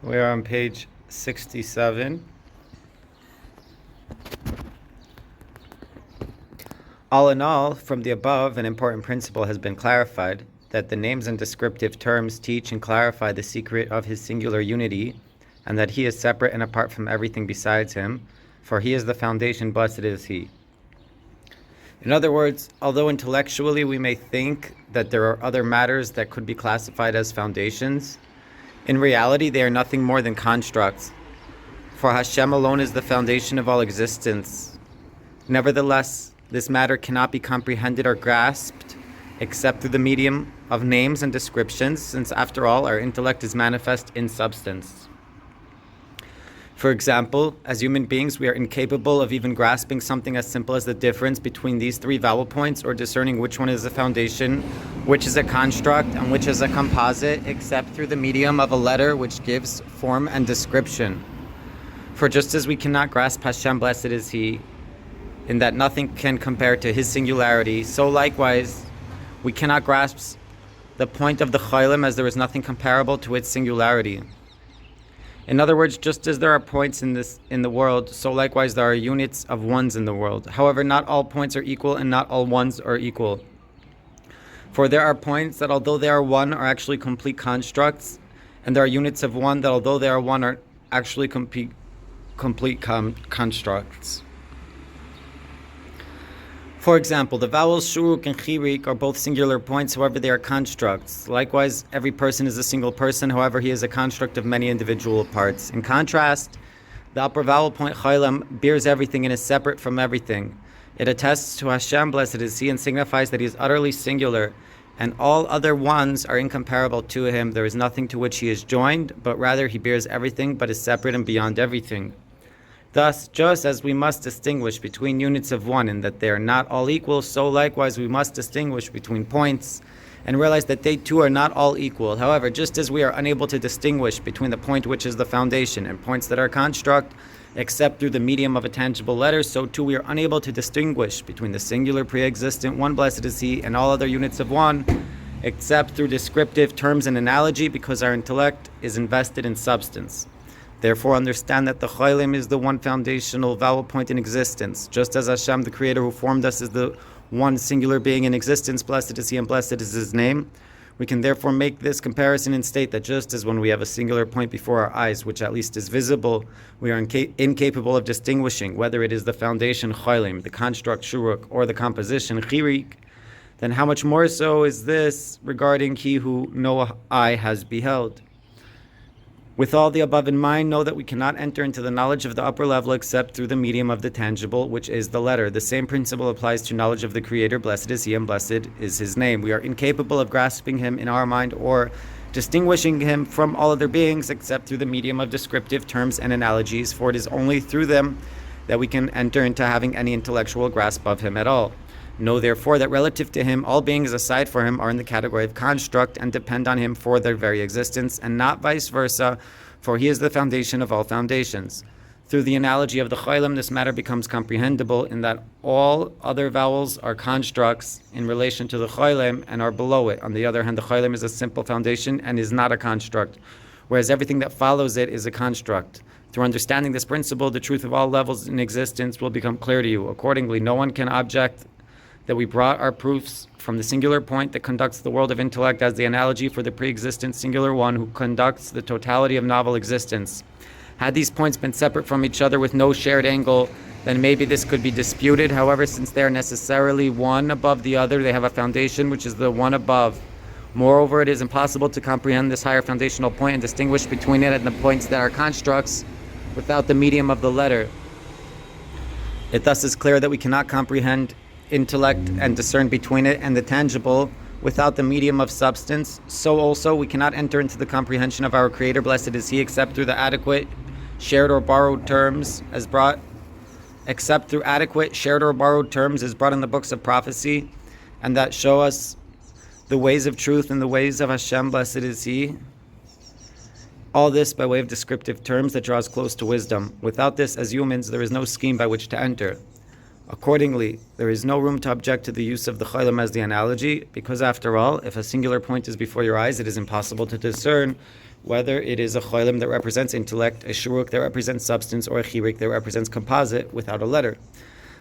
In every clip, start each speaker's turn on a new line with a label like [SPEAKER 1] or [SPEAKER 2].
[SPEAKER 1] We are on page 67. All in all, from the above, an important principle has been clarified, that the names and descriptive terms teach and clarify the secret of his singular unity, and that he is separate and apart from everything besides him, for he is the foundation, blessed is he. In other words, although intellectually we may think that there are other matters that could be classified as foundations, in reality they are nothing more than constructs. For Hashem alone is the foundation of all existence. Nevertheless, this matter cannot be comprehended or grasped except through the medium of names and descriptions, since after all, our intellect is manifest in substance. For example, as human beings, we are incapable of even grasping something as simple as the difference between these three vowel points, or discerning which one is a foundation, which is a construct, and which is a composite, except through the medium of a letter which gives form and description. For just as we cannot grasp Hashem, blessed is he, in that nothing can compare to his singularity, so likewise we cannot grasp the point of the Chaylim, as there is nothing comparable to its singularity. In other words, just as there are points in the world, so likewise there are units of ones in the world. However, not all points are equal, and not all ones are equal. For there are points that, although they are one, are actually complete constructs, and there are units of one that, although they are one, are actually complete constructs. For example, the vowels shuruk and chirik are both singular points, however they are constructs. Likewise, every person is a single person, however he is a construct of many individual parts. In contrast, the upper vowel point chaylam bears everything and is separate from everything. It attests to Hashem, blessed is he, and signifies that he is utterly singular, and all other ones are incomparable to him. There is nothing to which he is joined, but rather he bears everything, but is separate and beyond everything. Thus, just as we must distinguish between units of one in that they are not all equal, so likewise we must distinguish between points and realize that they too are not all equal. However, just as we are unable to distinguish between the point which is the foundation and points that are construct, except through the medium of a tangible letter, so too we are unable to distinguish between the singular pre-existent one, blessed is he, and all other units of one, except through descriptive terms and analogy, because our intellect is invested in substance. Therefore, understand that the Chaylim is the one foundational vowel point in existence. Just as Hashem, the Creator who formed us, is the one singular being in existence, blessed is he and blessed is his name. We can therefore make this comparison and state that just as when we have a singular point before our eyes, which at least is visible, we are incapable of distinguishing whether it is the foundation Chaylim, the construct Shuruk, or the composition Chirik, then how much more so is this regarding he who no eye has beheld. With all the above in mind, know that we cannot enter into the knowledge of the upper level except through the medium of the tangible, which is the letter. The same principle applies to knowledge of the Creator, blessed is he and blessed is his name. We are incapable of grasping him in our mind or distinguishing him from all other beings except through the medium of descriptive terms and analogies, for it is only through them that we can enter into having any intellectual grasp of him at all. Know therefore that relative to him, all beings aside for him are in the category of construct and depend on him for their very existence, and not vice versa, for he is the foundation of all foundations. Through the analogy of the Chaylim, this matter becomes comprehensible in that all other vowels are constructs in relation to the Chaylim and are below it. On the other hand, the Chaylim is a simple foundation and is not a construct, whereas everything that follows it is a construct. Through understanding this principle, the truth of all levels in existence will become clear to you. Accordingly, no one can object that we brought our proofs from the singular point that conducts the world of intellect as the analogy for the pre-existent singular one who conducts the totality of novel existence. Had these points been separate from each other with no shared angle, then maybe this could be disputed. However, since they are necessarily one above the other, they have a foundation which is the one above. Moreover, it is impossible to comprehend this higher foundational point and distinguish between it and the points that are constructs without the medium of the letter. It thus is clear that we cannot comprehend intellect and discern between it and the tangible without the medium of substance. So also we cannot enter into the comprehension of our Creator, blessed is he, except through adequate shared or borrowed terms as brought in the books of prophecy, and that show us the ways of truth and the ways of Hashem, blessed is he. All this by way of descriptive terms that draws close to wisdom. Without this, as humans, there is no scheme by which to enter. Accordingly, there is no room to object to the use of the Chaylim as the analogy, because after all, if a singular point is before your eyes, it is impossible to discern whether it is a cholim that represents intellect, a shuruk that represents substance, or a chirik that represents composite without a letter.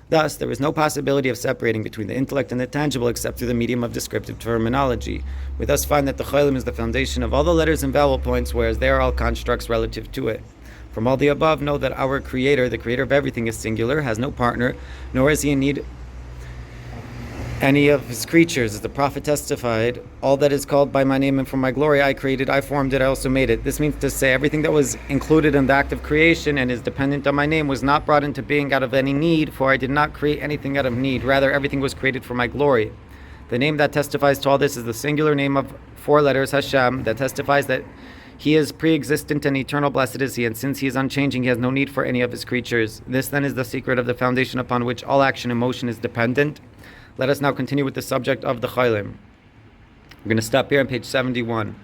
[SPEAKER 1] Thus, there is no possibility of separating between the intellect and the tangible except through the medium of descriptive terminology. We thus find that the cholim is the foundation of all the letters and vowel points, whereas they are all constructs relative to it. From all the above, know that our Creator, the Creator of everything, is singular, has no partner, nor is He in need any of His creatures. As the Prophet testified, all that is called by my name and for my glory I created, I formed it, I also made it. This means to say everything that was included in the act of creation and is dependent on my name was not brought into being out of any need, for I did not create anything out of need. Rather, everything was created for my glory. The name that testifies to all this is the singular name of 4 letters, Hashem, that testifies that He is pre-existent and eternal, blessed is He, and since He is unchanging, He has no need for any of His creatures. This then is the secret of the foundation upon which all action and motion is dependent. Let us now continue with the subject of the cholim. We're going to stop here on page 71.